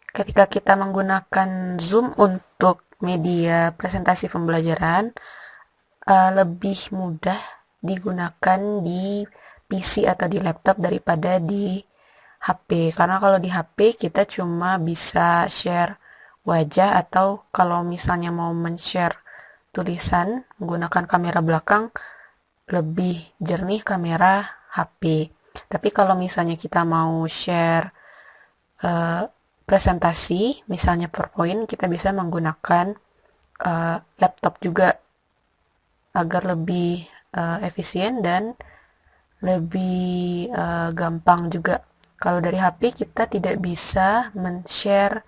Ketika kita menggunakan Zoom untuk media presentasi pembelajaran, lebih mudah digunakan di PC atau di laptop daripada di HP. Karena kalau di HP kita cuma bisa share wajah, atau kalau misalnya mau men-share tulisan menggunakan kamera belakang, lebih jernih kamera HP. Tapi kalau misalnya kita mau share eh, presentasi, misalnya PowerPoint, kita bisa menggunakan laptop juga agar lebih efisien dan lebih gampang juga. Kalau dari HP kita tidak bisa men-share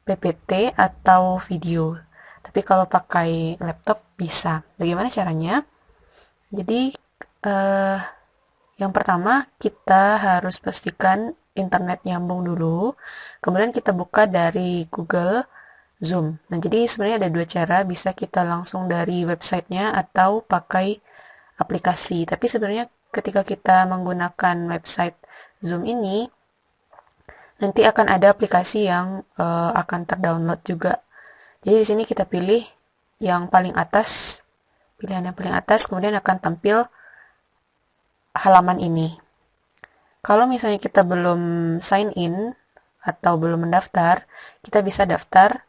PPT atau video. Tapi kalau pakai laptop bisa. Bagaimana caranya? Jadi eh, yang pertama kita harus pastikan internet nyambung dulu. Kemudian kita buka dari Google Zoom. Nah, jadi sebenarnya ada dua cara, bisa kita langsung dari websitenya atau pakai aplikasi. Tapi sebenarnya ketika kita menggunakan website Zoom ini, nanti akan ada aplikasi yang akan terdownload juga. Jadi di sini kita pilih yang paling atas, pilihan yang paling atas, kemudian akan tampil halaman ini. Kalau misalnya kita belum sign in atau belum mendaftar, kita bisa daftar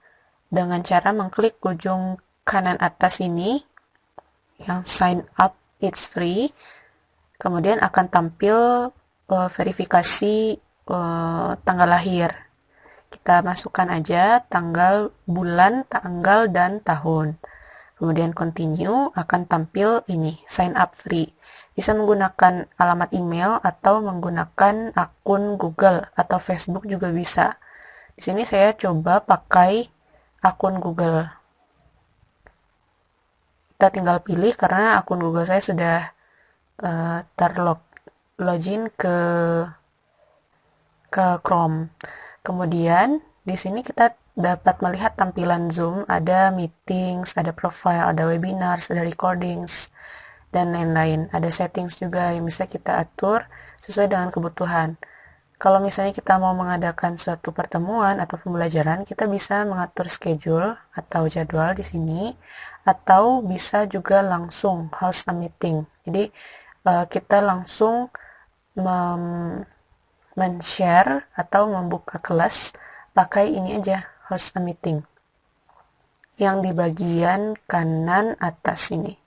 dengan cara mengklik ujung kanan atas ini yang sign up, it's free. Kemudian akan tampil verifikasi tanggal lahir. Kita masukkan aja tanggal, bulan, tanggal, dan tahun. Kemudian continue, akan tampil ini, sign up free. Bisa menggunakan alamat email atau menggunakan akun Google atau Facebook juga bisa. Di sini saya coba pakai akun Google. Kita tinggal pilih karena akun Google saya sudah login ke Chrome. Kemudian di sini kita dapat melihat tampilan Zoom, ada meetings, ada profile, ada webinars, ada recordings, dan lain-lain. Ada settings juga yang bisa kita atur sesuai dengan kebutuhan. Kalau misalnya kita mau mengadakan suatu pertemuan atau pembelajaran, kita bisa mengatur schedule atau jadwal di sini, atau bisa juga langsung host a meeting. Jadi kita langsung men-share atau membuka kelas pakai ini aja, host a meeting, yang di bagian kanan atas ini.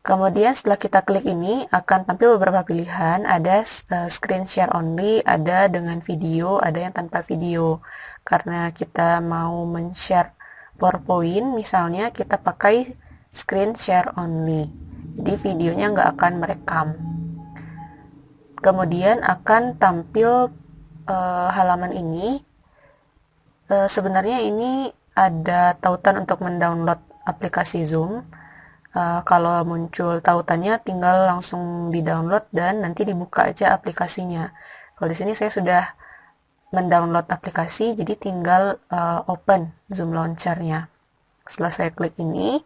Kemudian setelah kita klik ini akan tampil beberapa pilihan, ada screen share only, ada dengan video, ada yang tanpa video. Karena kita mau men-share PowerPoint, misalnya kita pakai screen share only, jadi videonya nggak akan merekam. Kemudian akan tampil halaman ini. Sebenarnya ini ada tautan untuk mendownload aplikasi Zoom. Kalau muncul tautannya tinggal langsung di-download dan nanti dibuka aja aplikasinya. Kalau di sini saya sudah mendownload aplikasi, jadi tinggal open Zoom Launcher-nya. Setelah saya klik ini,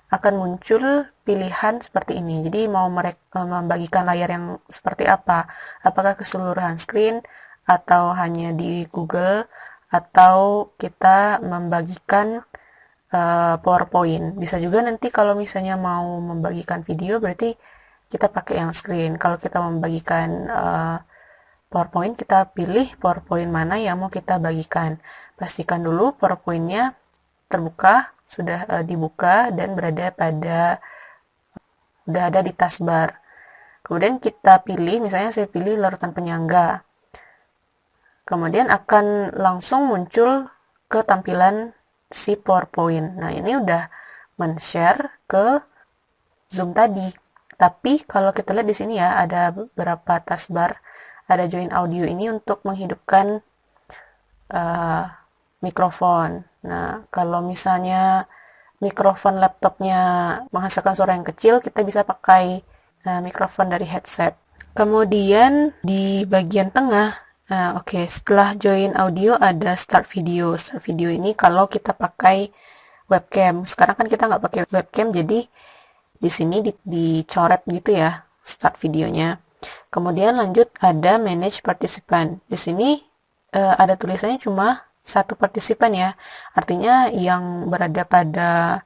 akan muncul pilihan seperti ini. Jadi mau membagikan layar yang seperti apa? Apakah keseluruhan screen, atau hanya di Google, atau kita membagikan PowerPoint. Bisa juga nanti kalau misalnya mau membagikan video, berarti kita pakai yang screen. Kalau kita membagikan PowerPoint, kita pilih PowerPoint mana yang mau kita bagikan. Pastikan dulu PowerPoint-nya terbuka, sudah dibuka dan udah ada di taskbar. Kemudian kita pilih, misalnya saya pilih larutan penyangga. Kemudian akan langsung muncul ke tampilan si PowerPoint. Nah, ini udah men-share ke Zoom tadi. Tapi kalau kita lihat di sini ya, ada beberapa taskbar. Ada join audio ini untuk menghidupkan mikrofon. Nah, kalau misalnya mikrofon laptopnya menghasilkan suara yang kecil, kita bisa pakai mikrofon dari headset. Kemudian di bagian tengah, oke, setelah join audio ada start video. Start video ini kalau kita pakai webcam. Sekarang kan kita nggak pakai webcam, jadi di sini dicoret gitu ya start videonya. Kemudian lanjut ada manage participant. Di sini ada tulisannya cuma satu partisipan ya. Artinya yang berada pada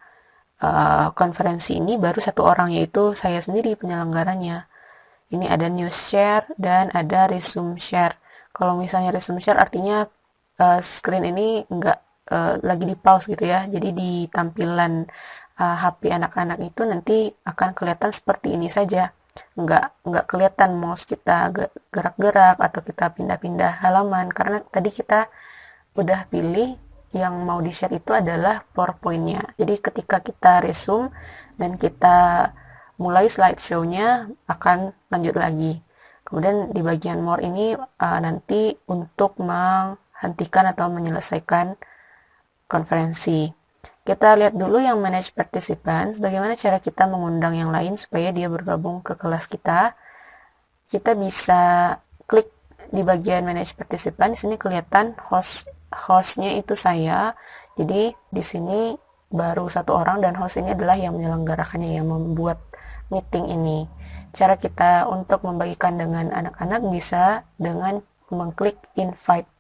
konferensi ini baru satu orang, yaitu saya sendiri penyelenggaranya. Ini ada news share dan ada resume share. Kalau misalnya resume share artinya screen ini nggak lagi di pause gitu ya. Jadi di tampilan HP anak-anak itu nanti akan kelihatan seperti ini saja. Nggak kelihatan mouse kita gerak-gerak atau kita pindah-pindah halaman, karena tadi kita udah pilih yang mau di-share itu adalah PowerPoint-nya. Jadi ketika kita resume dan kita mulai slideshow-nya akan lanjut lagi. Kemudian di bagian more ini nanti untuk menghentikan atau menyelesaikan konferensi. Kita lihat dulu yang manage participants, bagaimana cara kita mengundang yang lain supaya dia bergabung ke kelas kita. Kita bisa klik di bagian manage participant. Di sini kelihatan hostnya itu saya. Jadi di sini baru satu orang dan host ini adalah yang menyelenggarakannya, yang membuat meeting ini. Cara kita untuk membagikan dengan anak-anak bisa dengan mengklik invite.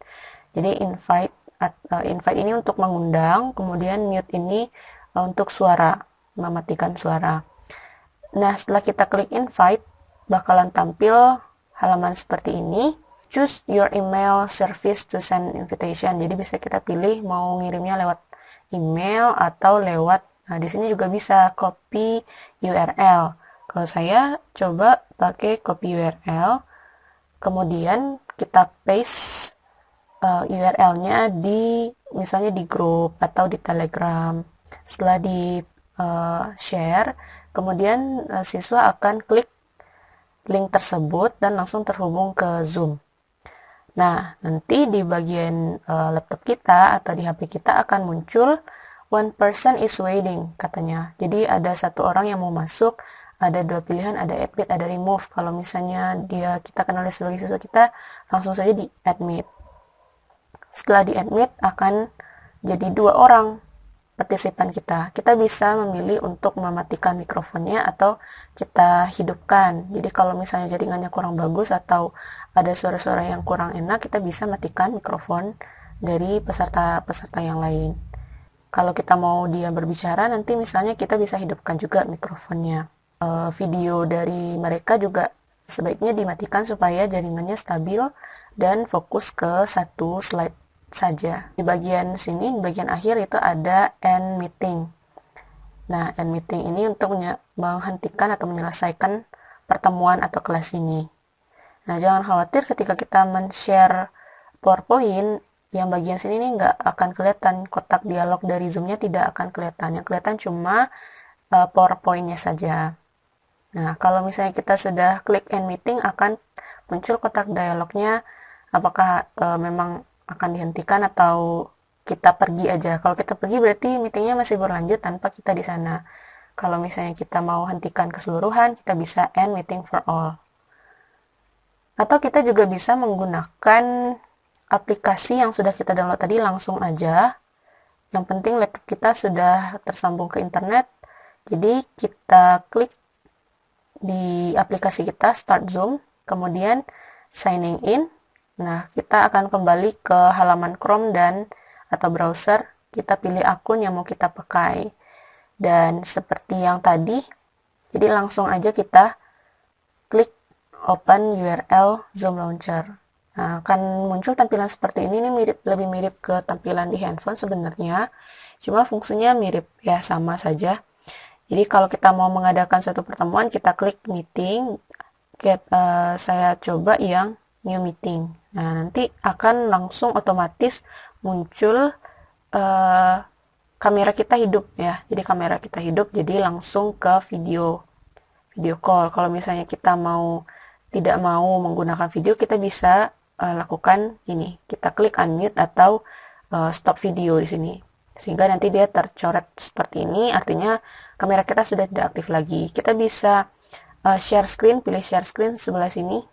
Jadi invite ini untuk mengundang, kemudian mute ini untuk suara, mematikan suara. Nah, setelah kita klik invite, bakalan tampil halaman seperti ini. Choose your email service to send invitation. Jadi bisa kita pilih mau ngirimnya lewat email atau lewat, nah di sini juga bisa copy URL. Kalau saya coba pakai copy URL, kemudian kita paste URL-nya di misalnya di grup atau di Telegram. Setelah di share, kemudian siswa akan klik link tersebut dan langsung terhubung ke Zoom. Nah, nanti di bagian laptop kita atau di HP kita akan muncul one person is waiting katanya. Jadi ada satu orang yang mau masuk, ada dua pilihan, ada admit, ada remove. Kalau misalnya kita kenali sebagai siswa kita, langsung saja di admit. Setelah di admit akan jadi dua orang partisipan kita. Kita bisa memilih untuk mematikan mikrofonnya atau kita hidupkan. Jadi kalau misalnya jaringannya kurang bagus atau ada suara-suara yang kurang enak, kita bisa matikan mikrofon dari peserta-peserta yang lain. Kalau kita mau dia berbicara, nanti misalnya kita bisa hidupkan juga mikrofonnya. Video dari mereka juga sebaiknya dimatikan supaya jaringannya stabil dan fokus ke satu slide saja. Di bagian sini, di bagian akhir itu ada end meeting. Nah, end meeting ini untuk menghentikan atau menyelesaikan pertemuan atau kelas ini. Nah, jangan khawatir ketika kita men-share PowerPoint, yang bagian sini ini nggak akan kelihatan, kotak dialog dari Zoom-nya tidak akan kelihatan. Yang kelihatan cuma PowerPoint-nya saja. Nah, kalau misalnya kita sudah klik end meeting, akan muncul kotak dialognya, apakah memang akan dihentikan atau kita pergi aja. Kalau kita pergi berarti meetingnya masih berlanjut tanpa kita di sana. Kalau misalnya kita mau hentikan keseluruhan, kita bisa end meeting for all. Atau kita juga bisa menggunakan aplikasi yang sudah kita download tadi langsung aja. Yang penting laptop kita sudah tersambung ke internet. Jadi kita klik di aplikasi kita Start Zoom, kemudian signing in. Nah, kita akan kembali ke halaman Chrome atau browser. Kita pilih akun yang mau kita pakai. Dan seperti yang tadi, jadi langsung aja kita klik open URL Zoom Launcher. Nah, akan muncul tampilan seperti ini. Ini lebih mirip ke tampilan di handphone sebenarnya. Cuma fungsinya mirip ya, sama saja. Jadi kalau kita mau mengadakan suatu pertemuan, kita klik meeting. Saya coba yang new meeting. Nah, nanti akan langsung otomatis muncul kamera kita hidup ya. Jadi kamera kita hidup, jadi langsung ke video call. Kalau misalnya kita tidak mau menggunakan video, kita bisa lakukan ini. Kita klik unmute atau stop video di sini. Sehingga nanti dia tercoret seperti ini, artinya kamera kita sudah tidak aktif lagi. Kita bisa share screen, pilih share screen sebelah sini.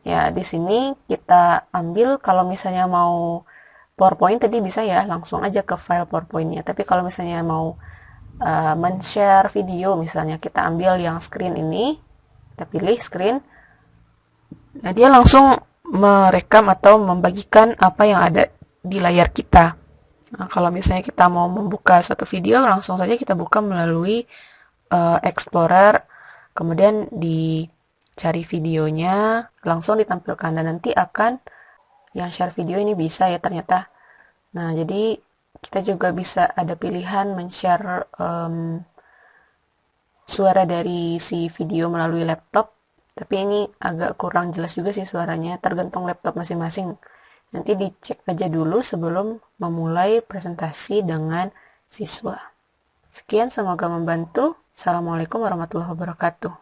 Ya, di sini kita ambil, kalau misalnya mau PowerPoint tadi bisa ya, langsung aja ke file PowerPoint-nya. Tapi kalau misalnya mau men-share video, misalnya kita ambil yang screen ini, kita pilih screen. Nah, dia langsung merekam atau membagikan apa yang ada di layar kita. Nah, kalau misalnya kita mau membuka suatu video, langsung saja kita buka melalui Explorer, kemudian dicari videonya, langsung ditampilkan, dan nanti akan yang share video ini bisa ya ternyata. Nah, jadi kita juga bisa ada pilihan men-share suara dari si video melalui laptop, tapi ini agak kurang jelas juga sih suaranya, tergantung laptop masing-masing. Nanti dicek aja dulu sebelum memulai presentasi dengan siswa. Sekian, semoga membantu. Assalamualaikum warahmatullahi wabarakatuh.